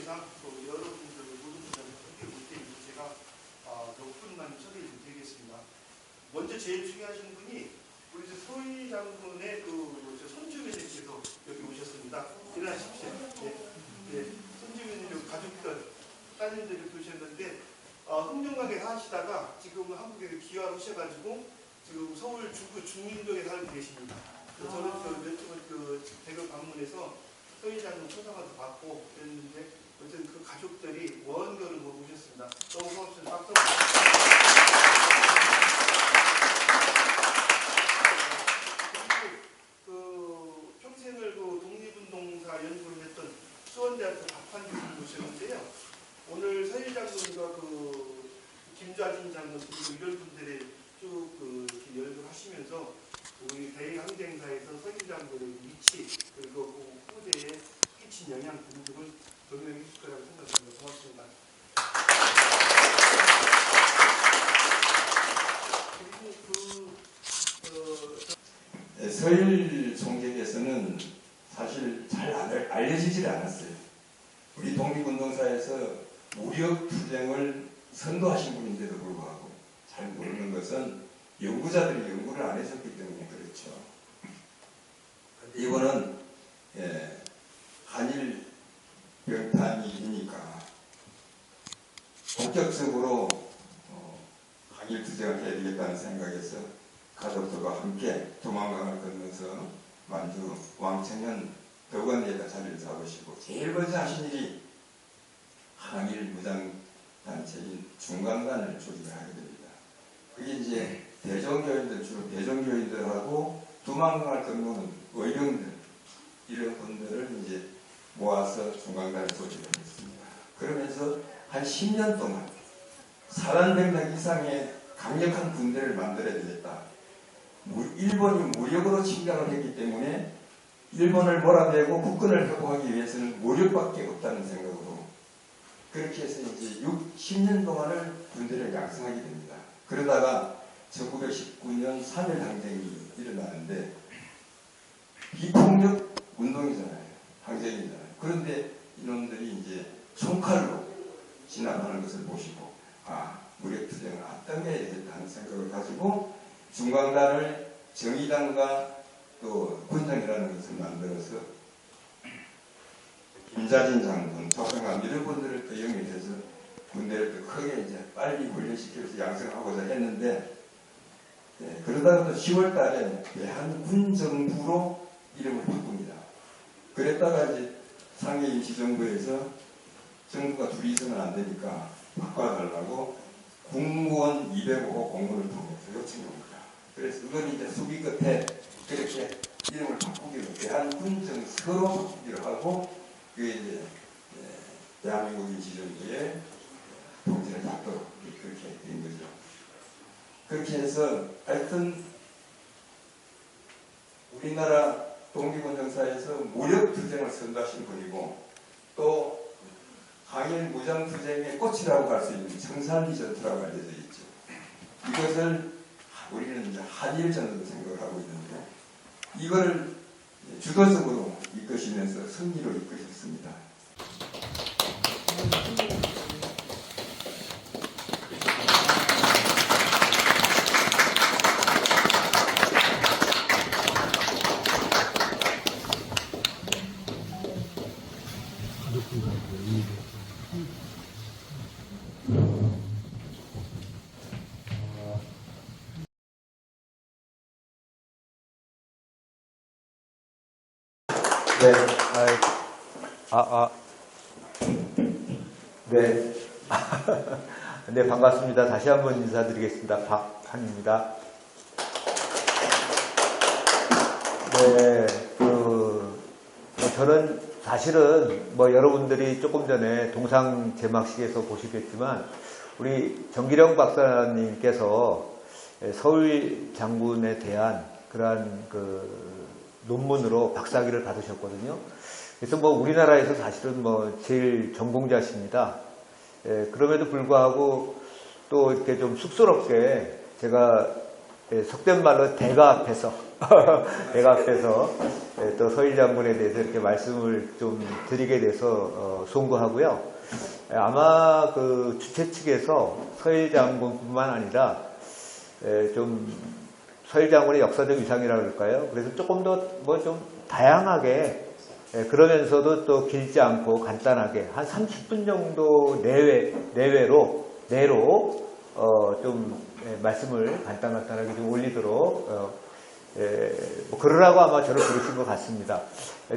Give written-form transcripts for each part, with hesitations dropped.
관계상 또 여러분들 모두들 함께 볼 때문에 제가 몇 분만 소개를 드리겠습니다. 먼저 제일 중요하신 분이 우리 서희 장군의 손주며느리께서 여기 오셨습니다. 일어나십시오. 손주며느리 가족들, 따님들이 오셨는데 흥정각에 하시다가 지금 한국에 귀화를 오셔가지고 지금 서울 중구 중림동에 살고 계십니다. 저는 대구 방문해서 서희 장군 초상화도 받고 그랬는데 어쨌든 그 가족들이 원거를 오셨습니다. 너무 고맙습니다. 박수. 평생을 독립운동사 연구를 했던 수원대학교 박환 교수님 모셨는데요. 오늘 서희 장군과 김좌진 장군 그리고 이런 분들의 쭉 연구를 하시면서 우리 대항쟁사에서 서희 장군의 위치 그리고 후대에 끼친 영향 등등을 설명해 주실 거라고 생각합니다. 고맙습니다. 그리고 서일 총재께서는 사실 잘 알려지질 않았어요. 우리 독립운동사에서 무력투쟁을 선도하신 분인데도 불구하고 잘 모르는 것은 연구자들이 연구를 안 했었기 때문에 그렇죠. 이거는 한일 병탄이니까 본격적으로 한일 투쟁을 해야 되겠다는 생각에서 가족들과 함께 두만강을 건너서 만주 왕천연 덕원에다 자리를 잡으시고 제일 먼저 하신 일이 한일 무장단체인 중강단을 조직을 하게 됩니다. 그게 이제 대종교인들, 주로 대종교인들하고 두만강을 건너는 의병들, 이런 분들을 이제 모아서 중강단을 조직을 했습니다. 그러면서 한 10년 동안 4,100명 이상의 강력한 군대를 만들어야 되겠다. 일본이 무력으로 침략을 했기 때문에 일본을 몰아내고 국권을 회복하기 위해서는 무력밖에 없다는 생각으로 그렇게 해서 이제 10년 동안을 군대를 양성하게 됩니다. 그러다가 1919년 3.1 항쟁이 일어나는데 비폭력 운동이잖아요. 항쟁이잖아요. 그런데 이놈들이 이제 총칼로 진압하는 것을 보시고 무력투쟁을 앞당겨야 되겠다는 생각을 가지고 중강단을 정의당과 또 군장이라는 것을 만들어서 김좌진 장군, 조평감 이런 분들을 또 영입해서 군대를 또 크게 이제 빨리 훈련시켜서 양성하고자 했는데 그러다가 또 10월 달에 대한군정부로 이름을 바꿉니다. 그랬다가 이제 상해임시정부에서 정부가 둘이 있으면 안 되니까 바꿔달라고 국무원 205호 공문을 통해서 요청을 합니다. 그래서 그건 이제 수비 끝에 그렇게 이름을 바꾸기로 대한군정서로 바꾸기로 하고 그게 이제 대한민국 임시정부의 통제를 받도록 그렇게 된 거죠. 그렇게 해서 하여튼 우리나라 독립운동사에서 무력투쟁을 선도하신 분이고 또 항일 무장투쟁의 꽃이라고 할 수 있는 청산리 전투라고 알려져 있죠. 이것을 우리는 이제 한일전으로 생각을 하고 있는데 이걸 주도적으로 이끄시면서 승리로 이끄셨습니다. 네, 네. 네, 반갑습니다. 다시 한번 인사드리겠습니다. 박한입니다. 네, 저는 사실은 여러분들이 조금 전에 동상 제막식에서 보시겠지만 우리 정기령 박사님께서 서울 장군에 대한 그러한 논문으로 박사학위를 받으셨거든요. 그래서 우리나라에서 사실은 제일 전공자십니다. 그럼에도 불구하고 또 이렇게 좀 쑥스럽게 제가 속된 말로 대가 앞에서 대가 앞에서 또 서일 장군에 대해서 이렇게 말씀을 좀 드리게 돼서 송구하고요. 아마 그 주최 측에서 서일 장군뿐만 아니라 좀 서일 장군의 역사적 위상이라고 그럴까요? 그래서 조금 더 뭐 좀 다양하게 그러면서도 또 길지 않고 간단하게 한 30분 정도 내로 좀 말씀을 간단하게 좀 올리도록 뭐 그러라고 아마 저를 부르신 것 같습니다.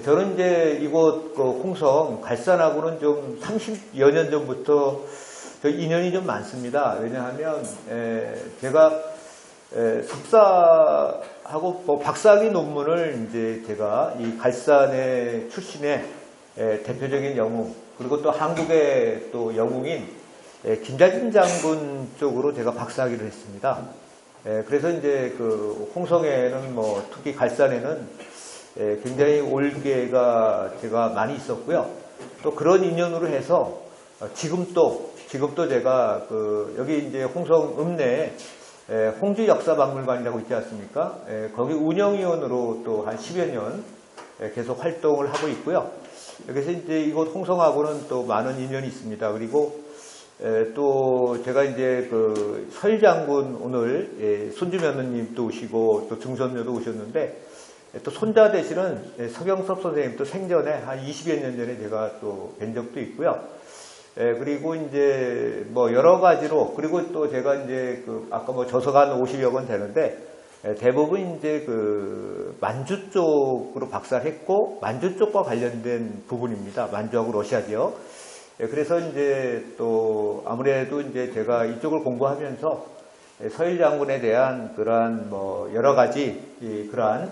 저는 이제 이곳 홍성 갈산하고는 좀 30여 년 전부터 인연이 좀 많습니다. 왜냐하면 제가 석사하고 뭐 박사학위 논문을 이제 제가 이 갈산의 출신의 대표적인 영웅 그리고 또 한국의 또 영웅인 김자진 장군 쪽으로 제가 박사학위를 했습니다. 그래서 이제 그 홍성에는 뭐 특히 갈산에는 굉장히 올게가 제가 많이 있었고요. 또 그런 인연으로 해서 지금도 제가 그 여기 이제 홍성 읍내에 홍주 역사박물관이라고 있지 않습니까? 거기 운영위원으로 또 한 10여 년 계속 활동을 하고 있고요. 그래서 이제 이곳 홍성하고는 또 많은 인연이 있습니다. 그리고 또 제가 이제 그 서일 장군 오늘 손주 며느님도 오시고 또 증손녀도 오셨는데 또 손자 되시는 서경섭 선생님 또 생전에 한 20여 년 전에 제가 또 뵌 적도 있고요. 그리고 이제 뭐 여러 가지로 그리고 또 제가 이제 그 아까 뭐 저서가 한 50여 권 되는데 대부분 이제 그 만주 쪽으로 박사를 했고 만주 쪽과 관련된 부분입니다. 만주하고 러시아지요. 그래서 이제 또 아무래도 이제 제가 이쪽을 공부하면서 서일 장군에 대한 그러한 뭐 여러 가지 그러한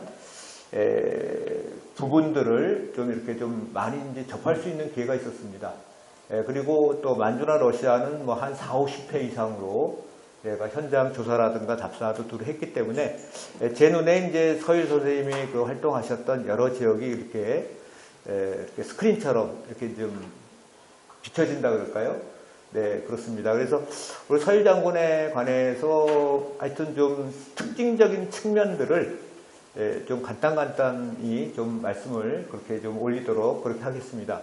부분들을 좀 이렇게 좀 많이 이제 접할 수 있는 기회가 있었습니다. 그리고 또 만주나 러시아는 뭐 한 40, 50회 이상으로 제가 현장 조사라든가 답사도 두루 했기 때문에 제 눈에 이제 서일 선생님이 그 활동하셨던 여러 지역이 이렇게 스크린처럼 이렇게 좀 비춰진다 그럴까요? 네, 그렇습니다. 그래서 우리 서일 장군에 관해서 하여튼 좀 특징적인 측면들을 좀 간단히 좀 말씀을 그렇게 좀 올리도록 그렇게 하겠습니다.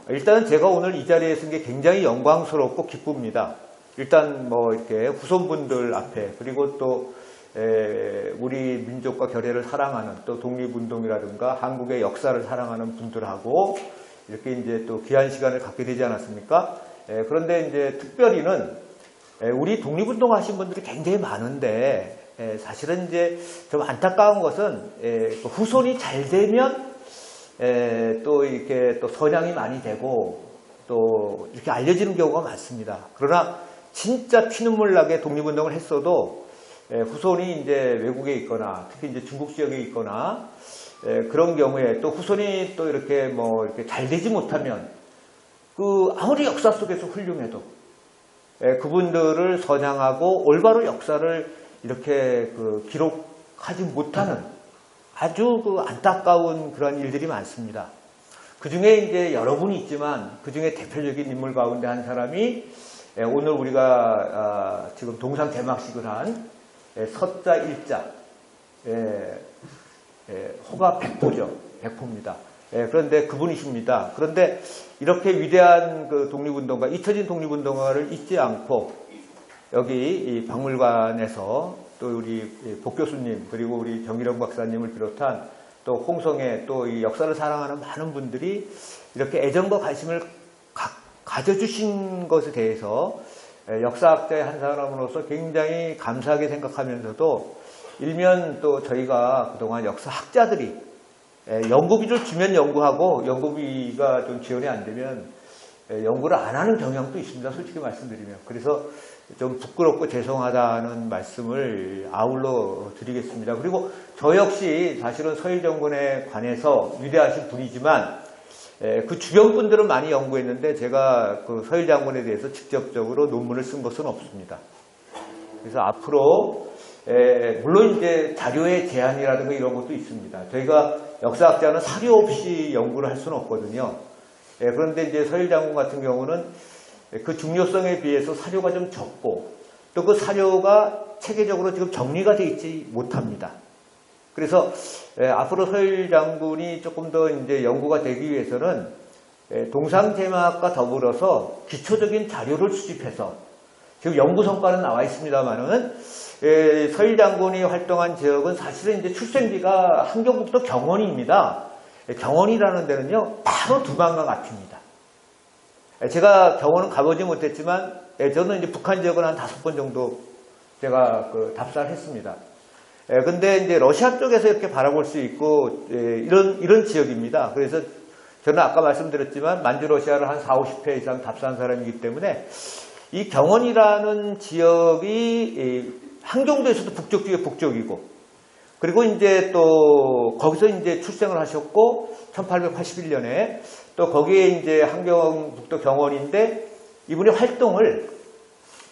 일단은 제가 오늘 이 자리에 쓴 게 굉장히 영광스럽고 기쁩니다. 일단 뭐 이렇게 후손분들 앞에 그리고 또 우리 민족과 결의를 사랑하는 또 독립운동이라든가 한국의 역사를 사랑하는 분들하고 이렇게 이제 또 귀한 시간을 갖게 되지 않았습니까? 그런데 이제 특별히는 우리 독립운동 하신 분들이 굉장히 많은데 사실은 이제 좀 안타까운 것은 후손이 잘 되면 또 이렇게 또 선양이 많이 되고 또 이렇게 알려지는 경우가 많습니다. 그러나 진짜 피눈물 나게 독립운동을 했어도 후손이 이제 외국에 있거나 특히 이제 중국 지역에 있거나 그런 경우에 또 후손이 또 이렇게 뭐 이렇게 잘 되지 못하면 그 아무리 역사 속에서 훌륭해도 그분들을 선양하고 올바로 역사를 이렇게 그 기록하지 못하는 아주 그 안타까운 그런 일들이 많습니다. 그 중에 이제 여러분이 있지만 그 중에 대표적인 인물 가운데 한 사람이 오늘 우리가 지금 동상 개막식을 한 서자 일자 호가 백포죠. 백포입니다. 그런데 그분이십니다. 그런데 이렇게 위대한 그 독립운동가, 잊혀진 독립운동가를 잊지 않고 여기 이 박물관에서 또 우리 복 교수님 그리고 우리 정기령 박사님을 비롯한 또 홍성의 또 이 역사를 사랑하는 많은 분들이 이렇게 애정과 관심을 가져주신 것에 대해서 역사학자의 한 사람으로서 굉장히 감사하게 생각하면서도 일면 또 저희가 그동안 역사학자들이 연구비를 주면 연구하고 연구비가 좀 지원이 안 되면 연구를 안 하는 경향도 있습니다. 솔직히 말씀드리면. 그래서 좀 부끄럽고 죄송하다는 말씀을 아울러 드리겠습니다. 그리고 저 역시 사실은 서일 장군에 관해서 위대하신 분이지만 그 주변 분들은 많이 연구했는데 제가 그 서일 장군에 대해서 직접적으로 논문을 쓴 것은 없습니다. 그래서 앞으로 물론 이제 자료의 제한이라든가 이런 것도 있습니다. 저희가 역사학자는 사료 없이 연구를 할 수는 없거든요. 그런데 이제 서일 장군 같은 경우는 그 중요성에 비해서 사료가 좀 적고 또 그 사료가 체계적으로 지금 정리가 되어 있지 못합니다. 그래서 앞으로 서일 장군이 조금 더 이제 연구가 되기 위해서는 동상제막과 더불어서 기초적인 자료를 수집해서 지금 연구 성과는 나와 있습니다만은 서일 장군이 활동한 지역은 사실은 이제 출생지가 함경북도 경원입니다. 경원이라는 데는요 바로 두만강 앞입니다. 제가 경원은 가보지 못했지만 저는 이제 북한 지역은 한 5번 정도 제가 답사를 했습니다. 근데 이제 러시아 쪽에서 이렇게 바라볼 수 있고 이런 지역입니다. 그래서 저는 아까 말씀드렸지만 만주 러시아를 한 40~50회 이상 답사한 사람이기 때문에 이 경원이라는 지역이 함경도에서도 북쪽 중에 북쪽이고 그리고 이제 또 거기서 이제 출생을 하셨고 1881년에 또 거기에 이제 함경북도 경원인데 이분이 활동을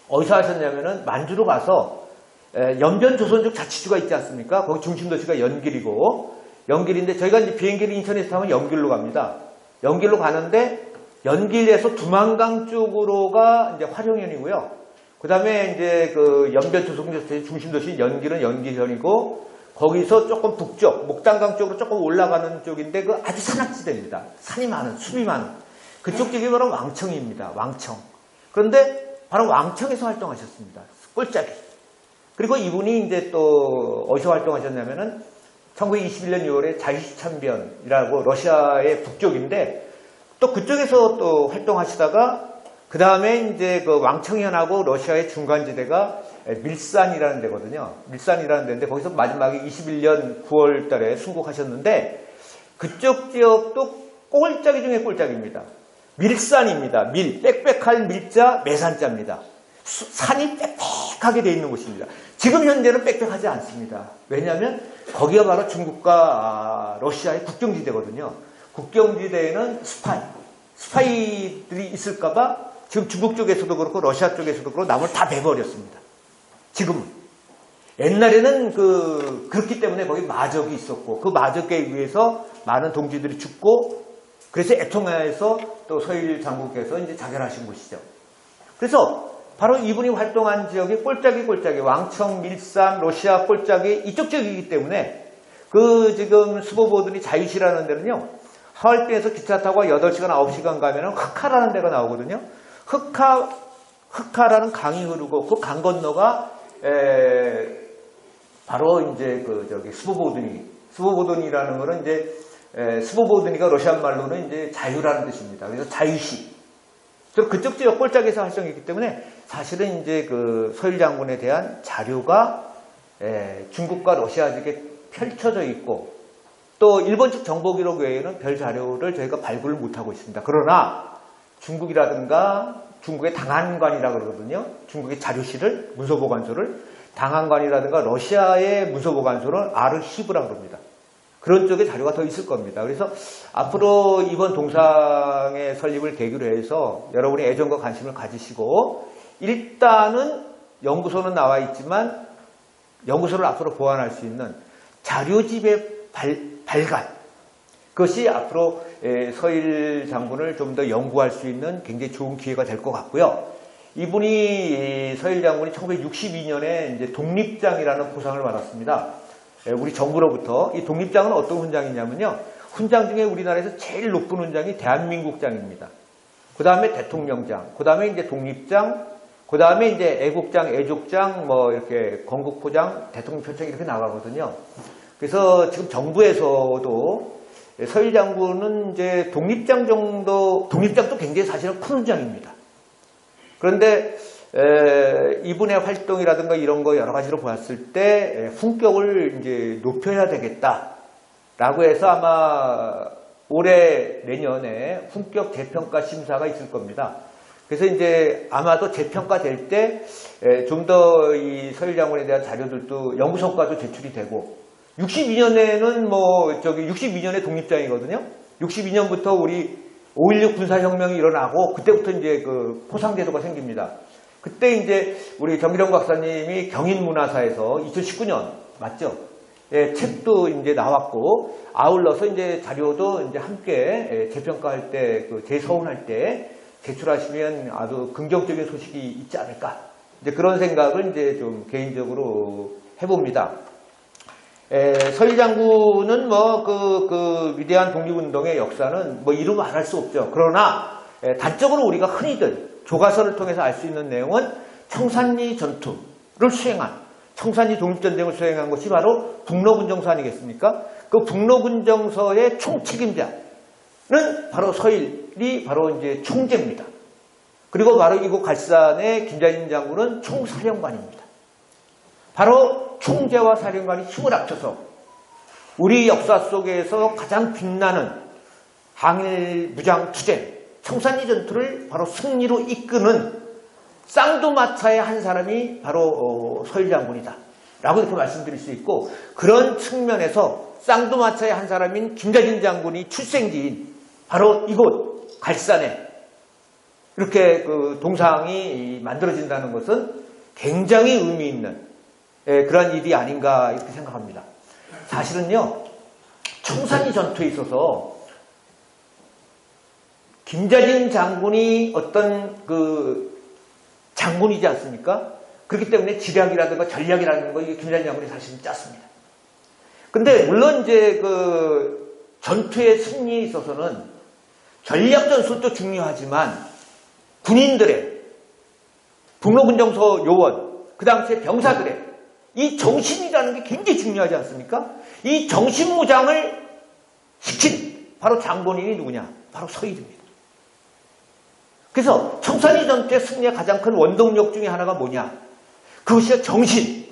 어디서 하셨냐면은 만주로 가서 연변조선족 자치주가 있지 않습니까? 거기 중심 도시가 연길이고 연길인데 저희가 이제 비행기를 인천에서 타면 연길로 갑니다. 연길로 가는데 연길에서 두만강 쪽으로가 이제 화룡현이고요. 그 다음에 이제 그 연변조선족 중심 도시 연길은 연길현이고 거기서 조금 북쪽 목단강 쪽으로 조금 올라가는 쪽인데 그 아주 산악지대입니다. 산이 많은 숲이 많은 그쪽 지역이 바로 왕청입니다. 왕청. 그런데 바로 왕청에서 활동하셨습니다. 꼴짝이. 그리고 이분이 이제 또 어디서 활동하셨냐면은 1921년 6월에 자유시참변이라고 러시아의 북쪽인데 또 그쪽에서 또 활동하시다가 그 다음에 이제 그 왕청현하고 러시아의 중간지대가 밀산이라는 데거든요. 밀산이라는 데인데 거기서 마지막에 21년 9월 달에 순국하셨는데 그쪽 지역도 꼴짝이 중에 꼴짝입니다. 밀산입니다. 빽빽할 밀자 매산자입니다. 산이 빽빽하게 되어 있는 곳입니다. 지금 현재는 빽빽하지 않습니다. 왜냐하면 거기가 바로 중국과 러시아의 국경지대거든요. 국경지대에는 스파이들이 있을까봐 지금 중국 쪽에서도 그렇고 러시아 쪽에서도 그렇고 나무를 다 베버렸습니다. 지금은. 옛날에는 그렇기 때문에 거기 마적이 있었고 그 마적에 의해서 많은 동지들이 죽고 그래서 애통하에서 또 서일 장군께서 이제 자결하신 곳이죠. 그래서 바로 이분이 활동한 지역이 꼴짝이 왕청, 밀산, 러시아 꼴짝이 이쪽 지역이기 때문에 그 지금 스보보드니 자유시라는 데는요. 하얼빈에서 기차 타고 8시간, 9시간 가면은 흑하라는 데가 나오거든요. 흑하라는 강이 흐르고 그 강 건너가 바로 이제 스보보드니라는 거는 이제 스보보드니가 러시아 말로는 이제 자유라는 뜻입니다. 그래서 자유시. 그쪽 지역 꼴짝에서 활성했기 때문에 사실은 이제 그 서일 장군에 대한 자료가 중국과 러시아 지역에 펼쳐져 있고 또 일본 측 정보 기록 외에는 별 자료를 저희가 발굴을 못하고 있습니다. 그러나 중국이라든가 중국의 당한관이라고 그러거든요. 중국의 자료실을, 문서보관소를 당한관이라든가 러시아의 문서보관소는 아르히브라고 그럽니다. 그런 쪽에 자료가 더 있을 겁니다. 그래서 앞으로 이번 동상의 설립을 계기로 해서 여러분이 애정과 관심을 가지시고 일단은 연구소는 나와 있지만 연구소를 앞으로 보완할 수 있는 자료집의 발간 그것이 앞으로 서일 장군을 좀 더 연구할 수 있는 굉장히 좋은 기회가 될 것 같고요. 이분이 서일 장군이 1962년에 이제 독립장이라는 포상을 받았습니다. 우리 정부로부터. 이 독립장은 어떤 훈장이냐면요. 훈장 중에 우리나라에서 제일 높은 훈장이 대한민국장입니다. 그 다음에 대통령장, 그 다음에 이제 독립장, 그 다음에 이제 애국장, 애족장, 뭐 이렇게 건국포장, 대통령표창 이렇게 나가거든요. 그래서 지금 정부에서도 서일 장군은 이제 독립장 정도, 독립장도 굉장히 사실은 큰 훈장입니다. 그런데 이분의 활동이라든가 이런 거 여러 가지로 보았을 때 품격을 이제 높여야 되겠다라고 해서 아마 올해 내년에 품격 재평가 심사가 있을 겁니다. 그래서 이제 아마도 재평가될 때 좀 더 이 서일 장군에 대한 자료들도 연구 성과도 제출이 되고 62년에는 62년에 독립장이거든요. 62년부터 우리 5.16 군사혁명이 일어나고 그때부터 이제 그 포상제도가 생깁니다. 그때 이제 우리 정기령 박사님이 경인문화사에서 2019년 맞죠? 예, 책도 이제 나왔고 아울러서 이제 자료도 이제 함께 재평가할 때 재서운할 때 제출하시면 아주 긍정적인 소식이 있지 않을까 이제 그런 생각을 이제 좀 개인적으로 해봅니다. 서일 장군은 뭐 그 위대한 독립운동의 역사는 뭐 이루 말할 수 없죠. 그러나 단적으로 우리가 흔히들 교과서를 통해서 알 수 있는 내용은 청산리 전투를 수행한, 청산리 독립전쟁을 수행한 것이 바로 북로군정서 아니겠습니까? 그 북로군정서의 총책임자는 바로 서일이 바로 이제 총재입니다. 그리고 바로 이곳 갈산의 김자진 장군은 총사령관입니다. 바로 총재와 사령관이 힘을 합쳐서 우리 역사 속에서 가장 빛나는 항일 무장투쟁, 청산리 전투를 바로 승리로 이끄는 쌍두마차의 한 사람이 바로 서일 장군이다 라고 이렇게 말씀드릴 수 있고, 그런 측면에서 쌍두마차의 한 사람인 김자진 장군이 출생지인 바로 이곳 갈산에 이렇게 그 동상이 만들어진다는 것은 굉장히 의미 있는 그런 일이 아닌가 이렇게 생각합니다. 사실은요, 청산리 전투에 있어서 김자진 장군이 어떤 그 장군이지 않습니까? 그렇기 때문에 지략이라든가 전략이라든가 이게 김자진 장군이 사실은 짰습니다. 근데 물론 이제 그 전투의 승리에 있어서는 전략 전술도 중요하지만 군인들의, 북로군정서 요원, 그 당시에 병사들의 이 정신이라는 게 굉장히 중요하지 않습니까? 이 정신무장을 시킨 바로 장본인이 누구냐? 바로 서일입니다. 그래서 청산리 전투의 승리의 가장 큰 원동력 중에 하나가 뭐냐? 그것이 정신.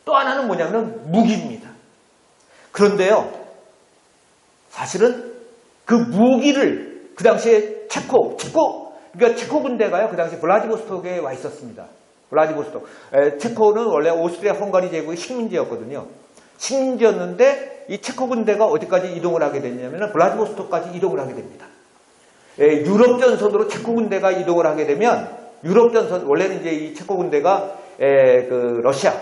또 하나는 뭐냐면 무기입니다. 그런데요, 사실은 그 무기를 그 당시에 그러니까 체코 군대가요, 그 당시 블라디보스톡에 와 있었습니다. 블라디보스톡. 체코는 원래 오스트리아 헝가리 제국의 식민지였거든요. 식민지였는데 이 체코 군대가 어디까지 이동을 하게 됐냐면 블라디보스톡까지 이동을 하게 됩니다. 유럽 전선으로 체코 군대가 이동을 하게 되면, 유럽 전선, 원래는 이제 이 체코 군대가 그 러시아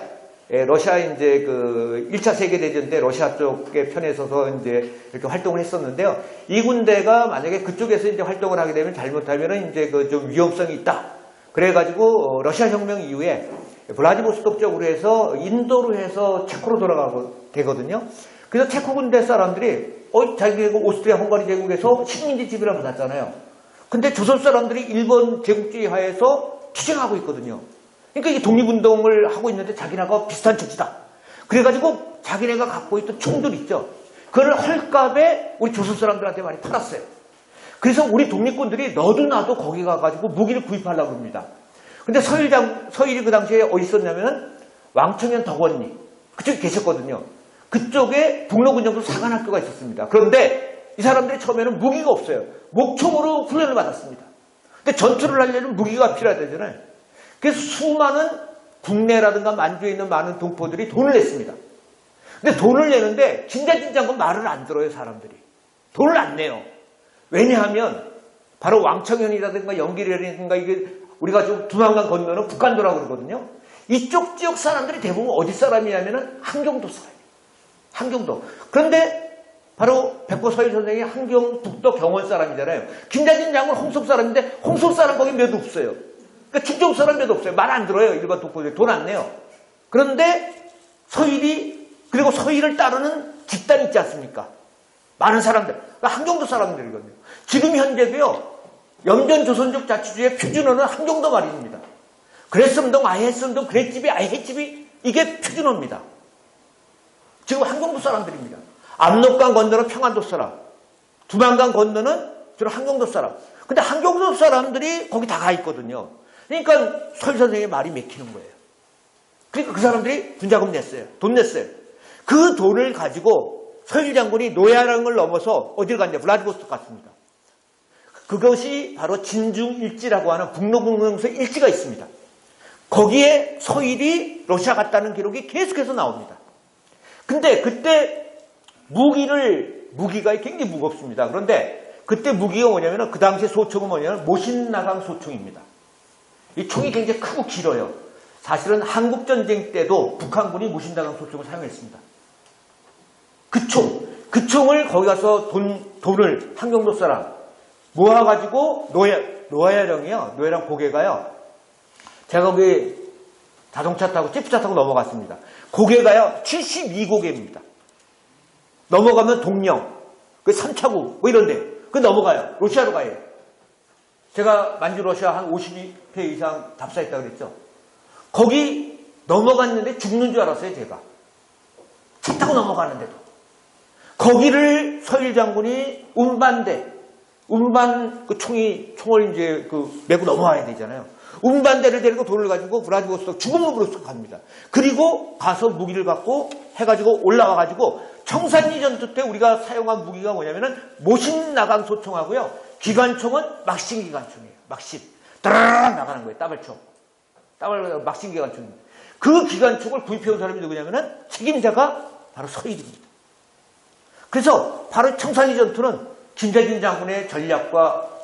이제 그 1차 세계대전 때 러시아 쪽의 편에 서서 이제 이렇게 활동을 했었는데요. 이 군대가 만약에 그쪽에서 이제 활동을 하게 되면 잘못하면은 이제 그 좀 위험성이 있다. 그래가지고 러시아 혁명 이후에 블라디보스톡 쪽으로 해서 인도로 해서 체코로 돌아가게 되거든요. 그래서 체코 군대 사람들이 자기가 오스트리아 헝가리 제국에서 식민지 지배를 받았잖아요. 근데 조선 사람들이 일본 제국주의 하에서 투쟁하고 있거든요. 그러니까 이 독립운동을 하고 있는데 자기네가 비슷한 처지다. 그래가지고 자기네가 갖고 있던 총들 있죠. 그걸 헐값에 우리 조선 사람들한테 많이 팔았어요. 그래서 우리 독립군들이 너도 나도 거기 가가지고 무기를 구입하려고 합니다. 근데 서일이 그 당시에 어디 있었냐면 왕청현 덕원리 그쪽에 계셨거든요. 그쪽에 북로군정도 사관학교가 있었습니다. 그런데 이 사람들이 처음에는 무기가 없어요. 목총으로 훈련을 받았습니다. 근데 전투를 하려면 무기가 필요하잖아요. 그래서 수많은 국내라든가 만주에 있는 많은 동포들이 돈을 냈습니다. 근데 돈을 내는데 김자진 장군 말을 안 들어요, 사람들이. 돈을 안 내요. 왜냐하면 바로 왕청현이라든가 연길이라든가 이게 우리가 좀 두만강 건너는 북간도라고 그러거든요. 이쪽 지역 사람들이 대부분 어디 사람이냐면은 함경도 사람이에요. 함경도. 그런데 바로 백보 서일 선생이 함경 북도 경원 사람이잖아요. 김자진 장군 홍속 사람인데 홍속 사람 거기 몇 없어요. 그러니까 충청 사람 몇 없어요. 말 안 들어요. 일반 동포들 돈 안 내요. 그런데 그리고 서일을 따르는 집단이 있지 않습니까? 많은 사람들. 그러니까 함경도 사람들이거든요. 지금 현재도요. 염전조선족 자치주의 표준어는 함경도 말입니다. 그랬음동 아했음동 그랬집이 아해집이 이게 표준어입니다. 지금 함경도 사람들입니다. 압록강 건너는 평안도 사람, 두만강 건너는 주로 함경도 사람. 근데 함경도 사람들이 거기 다 가 있거든요. 그러니까 서일 선생의 말이 맥히는 거예요. 그러니까 그 사람들이 분자금 냈어요. 돈 냈어요. 그 돈을 가지고 서일 장군이 노야랑을 넘어서 어디를 갔냐? 블라디보스톡 갔습니다. 그것이 바로 진중일지라고 하는 북로군정서 일지가 있습니다. 거기에 서일이 러시아 갔다는 기록이 계속해서 나옵니다. 근데 그때 무기가 굉장히 무겁습니다. 그런데 그때 무기가 뭐냐면 그 당시 소총은 뭐냐면 모신나강 소총입니다. 이 총이 굉장히 크고 길어요. 사실은 한국전쟁 때도 북한군이 모신나강 소총을 사용했습니다. 그 총을 거기 가서 돈을 함경도 사람 모아가지고 노예령이요. 노예령 고개가요. 제가 거기 자동차 타고 지프차 타고 넘어갔습니다. 고개가요 72고개입니다. 넘어가면 동령, 그 3차구 뭐 이런데 그 넘어가요. 러시아로 가요. 제가 만주 러시아 한 50회 이상 답사했다고 그랬죠. 거기 넘어갔는데 죽는 줄 알았어요. 제가 차 타고 넘어가는데도 거기를 서일 장군이 운반 그 총을 이제 그 메고 넘어와야 되잖아요. 운반대를 데리고 돌을 가지고 브라디보스토크 주공업으로 갑니다. 그리고 가서 무기를 갖고 해가지고 올라와가지고 청산리 전투 때 우리가 사용한 무기가 뭐냐면은 모신 나강 소총하고요. 기관총은 막신 기관총이에요. 막신. 따라락 나가는 거예요. 따발총. 막신 기관총입니다. 그 기관총을 구입해온 사람이 누구냐면은 책임자가 바로 서일입니다. 그래서 바로 청산리 전투는 김대중 장군의 전략과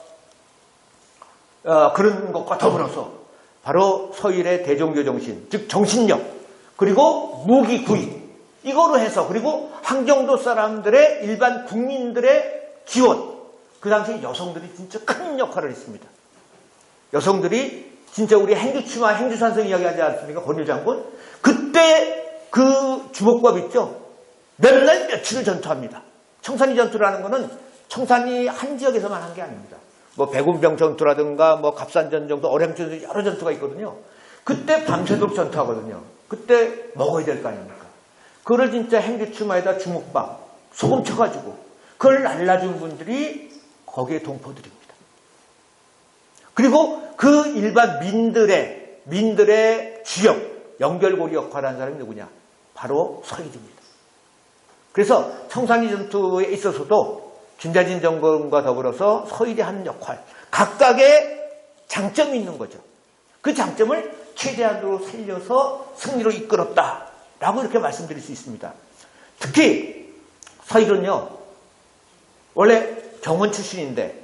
그런 것과 더불어서 바로 서일의 대종교 정신, 즉 정신력, 그리고 무기 구입, 이거로 해서, 그리고 항정도 사람들의 일반 국민들의 지원, 그 당시에 여성들이 진짜 큰 역할을 했습니다. 여성들이 진짜 우리 행주치마, 행주산성 이야기하지 않습니까? 권율 장군. 그때 그 주먹밥 있죠? 몇 날 며칠을 전투합니다. 청산리 전투라는 거는 청산리 한 지역에서만 한 게 아닙니다. 뭐 백운병 전투라든가 뭐 갑산전 정도, 어량전 여러 전투가 있거든요. 그때 밤새도록 전투하거든요. 그때 먹어야 될 거 아닙니까? 그걸 진짜 행주치마에다 주먹밥, 소금 쳐가지고 그걸 날라준 분들이 거기에 동포들입니다. 그리고 그 일반 민들의 주역, 연결고리 역할을 한 사람이 누구냐? 바로 서일입니다. 그래서 청산리 전투에 있어서도 김대중 정권과 더불어서 서일이 하는 역할, 각각의 장점이 있는 거죠. 그 장점을 최대한으로 살려서 승리로 이끌었다라고 이렇게 말씀드릴 수 있습니다. 특히 서일은요, 원래 경원 출신인데,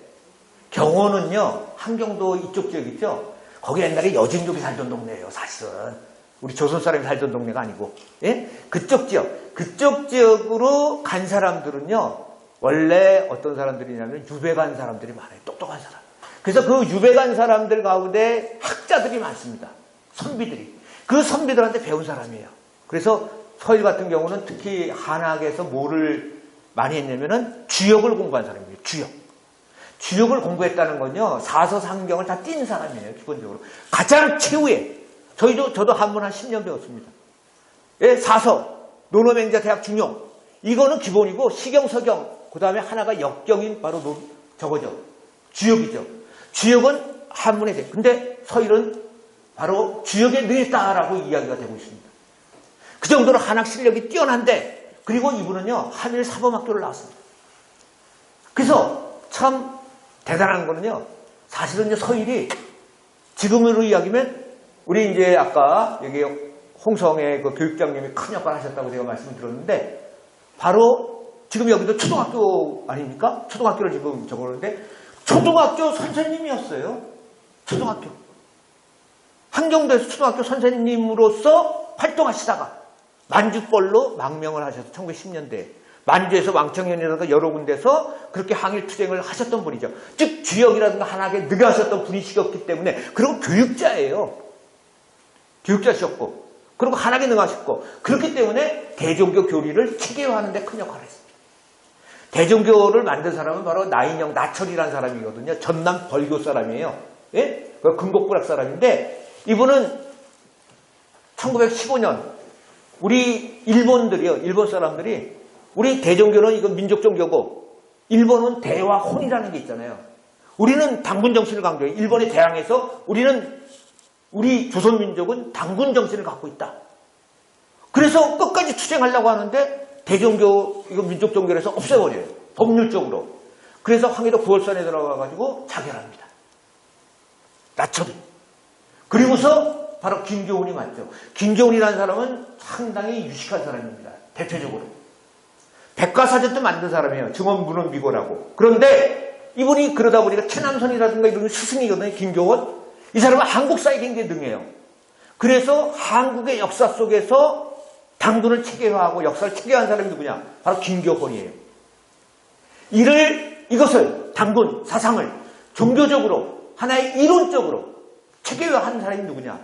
경원은요, 함경도 이쪽 지역 있죠? 거기 옛날에 여진족이 살던 동네예요, 사실은. 우리 조선 사람이 살던 동네가 아니고. 예? 그쪽 지역으로 간 사람들은요, 원래 어떤 사람들이냐면 유배 간 사람들이 많아요. 똑똑한 사람. 그래서 그 유배 간 사람들 가운데 학자들이 많습니다. 선비들이. 그 선비들한테 배운 사람이에요. 그래서 서일 같은 경우는 특히 한학에서 뭐를 많이 했냐면은 주역을 공부한 사람이에요. 주역을 공부했다는 건요, 사서 상경을 다 띈 사람이에요. 기본적으로. 가장 최후에. 저도 한문 한 10년 배웠습니다. 예, 사서, 논어맹자 대학 중용. 이거는 기본이고, 시경, 서경, 그 다음에 하나가 역경인 바로 저거죠. 주역이죠. 주역은 한문에 돼. 근데 서일은 바로 주역에 능했다라고 이야기가 되고 있습니다. 그 정도로 한학 실력이 뛰어난데, 그리고 이분은요, 한일 사범학교를 나왔습니다. 그래서 참 대단한 거는요, 사실은 이제 서일이 지금으로 이야기하면, 우리 이제 아까 여기 홍성의 그 교육장님이 큰 역할을 하셨다고 제가 말씀을 드렸는데, 바로 지금 여기도 초등학교 아닙니까? 초등학교를 지금 적어놓는데, 초등학교 선생님이었어요. 초등학교. 항정도에서 초등학교 선생님으로서 활동하시다가 만주벌로 망명을 하셔서 1910년대에 만주에서 왕청년이라든가 여러 군데서 그렇게 항일 투쟁을 하셨던 분이죠. 즉 주역이라든가 한학에 능하셨던 분이시었기 때문에, 그리고 교육자예요. 교육자셨고, 그리고 한학에 능하셨고, 그렇기 때문에 대종교 교리를 체계화하는 데 큰 역할을 했습니다. 대종교를 만든 사람은 바로 나인영, 나철이라는 사람이거든요. 전남 벌교 사람이에요. 예? 금곡부락 사람인데, 이분은 1915년 우리 일본 사람들이, 우리 대종교는 이건 민족 종교고 일본은 대와 혼이라는 게 있잖아요. 우리는 당군 정신을 강조해요. 일본에 대항해서 우리 조선민족은 당군 정신을 갖고 있다. 그래서 끝까지 투쟁하려고 하는데 대종교, 이거 민족 종교에서 없애버려요. 법률적으로. 그래서 황해도 9월선에 들어가가지고 자결합니다. 나철이. 그리고서 바로 김교훈이 맞죠. 김교훈이라는 사람은 상당히 유식한 사람입니다. 대표적으로. 백과사전도 만든 사람이에요. 증언문헌비고라고. 그런데 이분이 그러다 보니까 최남선이라든가 이런 스승이거든요. 김교훈. 이 사람은 한국사에 굉장히 능해요. 그래서 한국의 역사 속에서 당군을 체계화하고 역사를 체계화한 사람이 누구냐? 바로 김교훈이에요. 이것을 당군 사상을 종교적으로 하나의 이론적으로 체계화한 사람이 누구냐?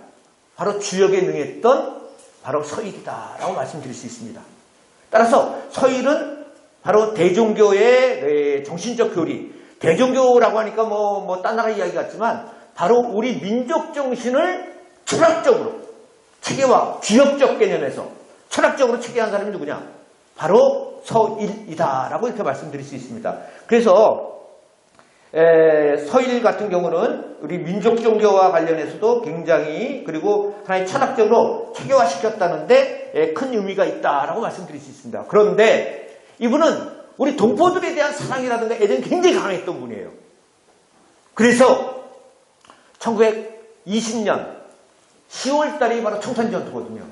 바로 주역에 능했던 바로 서일이다라고 말씀드릴 수 있습니다. 따라서 서일은 바로 대종교의 정신적 교리, 대종교라고 하니까 딴 나라 이야기 같지만 바로 우리 민족 정신을 철학적으로 체계화, 주역적 개념에서 철학적으로 체계한 사람이 누구냐? 바로 서일이다라고 이렇게 말씀드릴 수 있습니다. 그래서 서일 같은 경우는 우리 민족 종교와 관련해서도 굉장히 그리고 하나의 철학적으로 체계화시켰다는데 큰 의미가 있다라고 말씀드릴 수 있습니다. 그런데 이분은 우리 동포들에 대한 사랑이라든가 애정이 굉장히 강했던 분이에요. 그래서 1920년 10월 달이 바로 청산 전투거든요.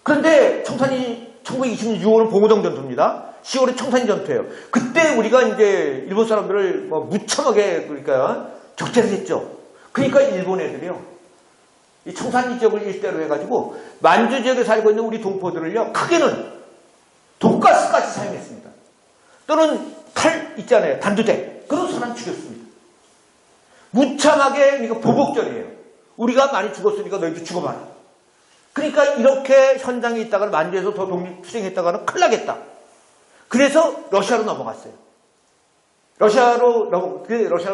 그런데 청산이 1920년 6월은 봉오동 전투입니다. 10월에 청산 전투예요. 그때 우리가 이제 일본 사람들을 무참하게 그러니까 적대를 했죠. 그러니까 일본 애들이요. 이 청산 지역을 일대로 해가지고 만주 지역에 살고 있는 우리 동포들을요. 크게는 독가스까지 사용했습니다. 또는 칼 있잖아요. 단두대. 그런 사람 죽였습니다. 무참하게 이거 보복전이에요. 우리가 많이 죽었으니까 너희도 죽어봐라. 그러니까 이렇게 현장에 있다가는 만주에서 더 독립투쟁했다가는 큰일 나겠다. 그래서 러시아로 넘어갔어요. 러시아로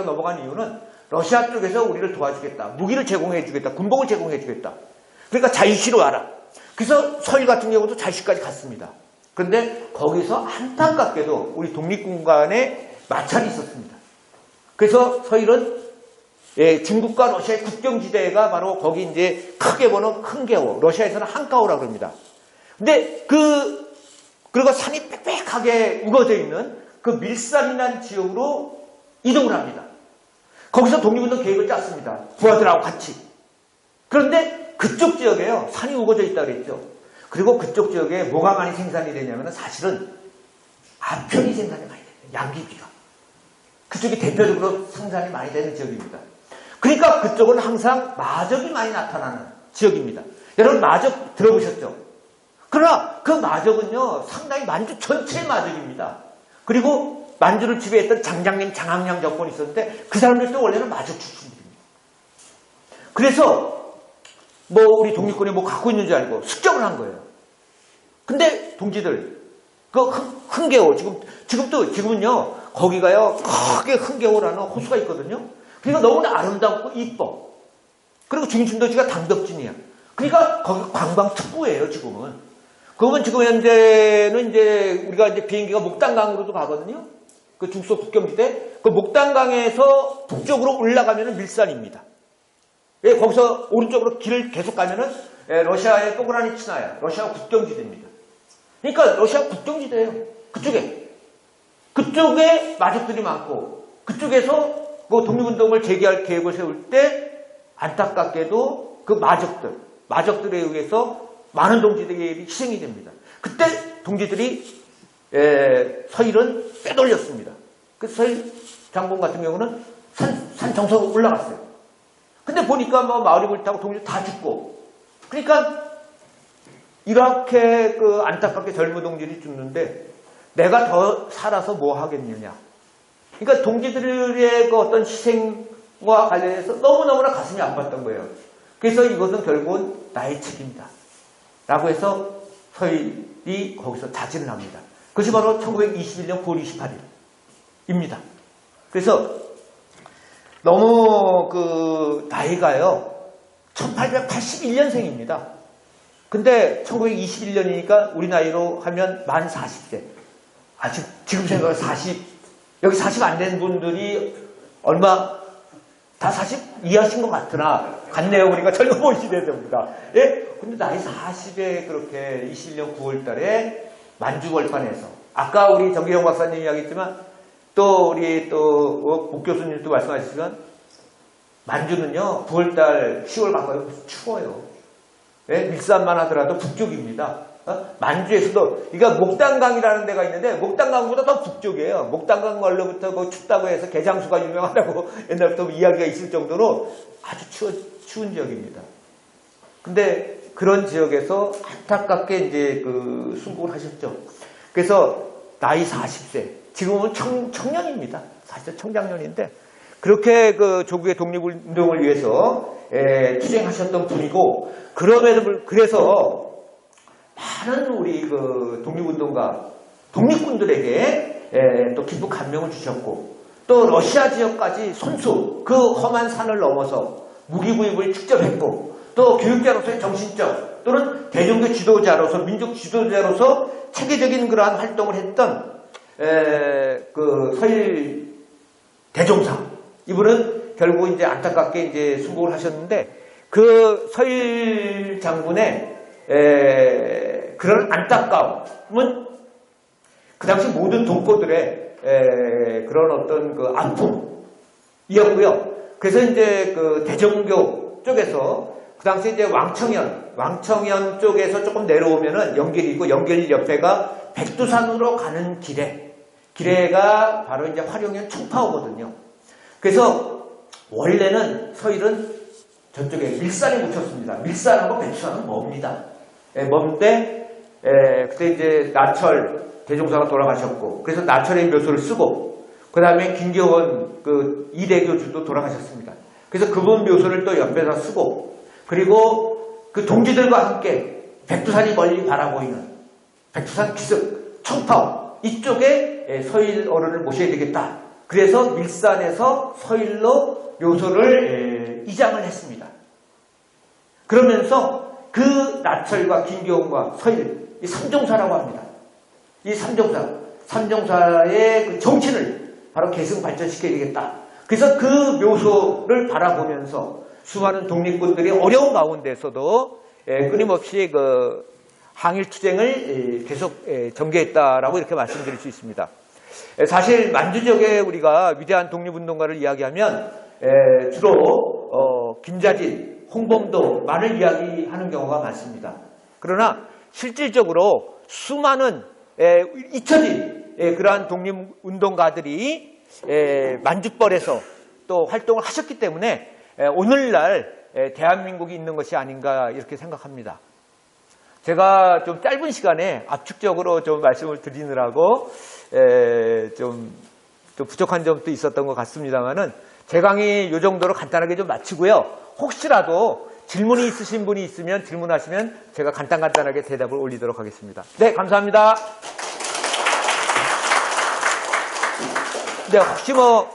넘어간 이유는 러시아 쪽에서 우리를 도와주겠다. 무기를 제공해주겠다. 군복을 제공해주겠다. 그러니까 자유시로 와라. 그래서 서일 같은 경우도 자유시까지 갔습니다. 그런데 거기서 안타깝게도 우리 독립군 간에 마찰이 있었습니다. 그래서 서일은 중국과 러시아의 국경지대가 바로 거기 이제 크게 보는 큰개호, 러시아에서는 한가오라고 합니다. 근데 그리고 산이 빽빽하게 우거져 있는 그 밀산이라는 지역으로 이동을 합니다. 거기서 독립운동 계획을 짰습니다. 부하들하고 같이. 그런데 그쪽 지역에요. 산이 우거져 있다고 그랬죠. 그리고 그쪽 지역에 뭐가 많이 생산이 되냐면 사실은 아편이 생산이 많이 돼요. 양귀비가. 그쪽이 대표적으로 생산이 많이 되는 지역입니다. 그러니까 그쪽은 항상 마적이 많이 나타나는 지역입니다. 여러분 마적 들어보셨죠? 그러나 그 마적은요 상당히 만주 전체의 마적입니다. 그리고 만주를 지배했던 장장님, 장항량 정권이 있었는데 그 사람들도 원래는 마적 출신들입니다. 그래서 우리 독립군이 갖고 있는 줄 알고 습격을 한 거예요. 근데 동지들 그 흥개호 지금은요 거기가요 크게 흥개호라는 호수가 있거든요. 그러니까 너무나 아름답고 이뻐. 그리고 중심도시가 당덕진이야. 그러니까 거기 관광특구예요 지금은. 그러면 지금 현재는 이제 우리가 이제 비행기가 목단강으로도 가거든요. 그 중소 국경지대. 그 목단강에서 북쪽으로 올라가면은 밀산입니다. 거기서 오른쪽으로 길을 계속 가면은 러시아의 또그라니 치나야. 러시아 국경지대입니다. 그러니까 러시아 국경지대예요. 그쪽에 마족들이 많고 그쪽에서 독립운동을 재개할 계획을 세울 때 안타깝게도 그 마적들에 의해서 많은 동지들이 희생이 됩니다. 그때 동지들이 서일은 빼돌렸습니다. 그 서일 장군 같은 경우는 산 정석으로 올라갔어요. 근데 보니까 마을이 불타고 동지들 다 죽고 그러니까 이렇게 안타깝게 젊은 동지들이 죽는데 내가 더 살아서 뭐 하겠느냐. 그러니까 동지들의 어떤 희생과 관련해서 너무너무나 가슴이 아팠던 거예요. 그래서 이것은 결국은 나의 책임이다. 라고 해서 서일이 거기서 자진을 합니다. 그것이 바로 1921년 9월 28일입니다. 그래서 너무 나이가요 1881년생입니다. 근데 1921년이니까 우리 나이로 하면 만 40세. 지금 생각하면 40, 여기 40 안 된 분들이 얼마, 다 40 이하신 것 같네요. 우리가 젊어 보이시대요, 됩니다. 예? 근데 나이 40에 그렇게 21년 9월 달에 만주벌판에서, 아까 우리 정기영 박사님이 이야기했지만, 또 우리 복 교수님도 말씀하시지만, 만주는요, 9월달, 10월 가까이 추워요. 예? 밀산만 하더라도 북쪽입니다. 만주에서도, 그러니까 목단강이라는 데가 있는데, 목단강보다 더 북쪽이에요. 목단강 원로부터 춥다고 해서 개장수가 유명하다고 옛날부터 이야기가 있을 정도로 아주 추운 지역입니다. 근데 그런 지역에서 안타깝게 이제 순국을 하셨죠. 그래서 나이 40세, 지금은 청년입니다. 사실 청장년인데, 그렇게 그 조국의 독립운동을 위해서 투쟁하셨던 분이고, 그래서 많은 우리 그 독립운동가, 독립군들에게 또 깊은 감명을 주셨고, 또 러시아 지역까지 손수 그 험한 산을 넘어서 무기 구입을 직접 했고, 또 교육자로서의 정신적 또는 대종교 지도자로서, 민족 지도자로서 체계적인 그러한 활동을 했던 그 서일 대종사, 이분은 결국 이제 안타깝게 이제 순국을 하셨는데, 그 서일 장군의 그런 안타까움은 그 당시 모든 동포들의 그런 어떤 그 아픔이었고요. 그래서 이제 그 대종교 쪽에서 그 당시 이제 왕청현 쪽에서 조금 내려오면은 연길이 있고, 연길 옆에가 백두산으로 가는 기레가 바로 이제 화룡현 청파오거든요. 그래서 원래는 서일은 저쪽에 밀산에 묻혔습니다. 밀산하고 백두산은 멉니다. 먼데 그때 이제 나철 대종사가 돌아가셨고, 그래서 나철의 묘소를 쓰고, 그 다음에 김경원 그 이대교주도 돌아가셨습니다. 그래서 그분 묘소를 또 옆에다 쓰고, 그리고 그 동지들과 함께 백두산이 멀리 바라보이는 백두산 기슭 청파오 이쪽에 서일 어른을 모셔야 되겠다. 그래서 밀산에서 서일로 묘소를 이장을 했습니다. 그러면서 그 나철과 김경원과 서일, 이 삼종사라고 합니다. 이 삼종사의 그 정치를 바로 계승 발전시켜야 되겠다. 그래서 그 묘소를 바라보면서 수많은 독립군들이 어려운 가운데서도 끊임없이 그 항일 투쟁을 계속 전개했다라고 이렇게 말씀드릴 수 있습니다. 사실 만주 지역에 우리가 위대한 독립운동가를 이야기하면 주로 김자진, 홍범도만을 이야기하는 경우가 많습니다. 그러나 실질적으로 수많은 잊혀진 그러한 독립운동가들이 만주벌에서 또 활동을 하셨기 때문에 오늘날 대한민국이 있는 것이 아닌가 이렇게 생각합니다. 제가 좀 짧은 시간에 압축적으로 좀 말씀을 드리느라고 좀 부족한 점도 있었던 것 같습니다만은 제 강의 이 정도로 간단하게 좀 마치고요. 혹시라도 질문이 있으신 분이 있으면 질문하시면 제가 간단하게 대답을 올리도록 하겠습니다. 네, 감사합니다. 네, 혹시 뭐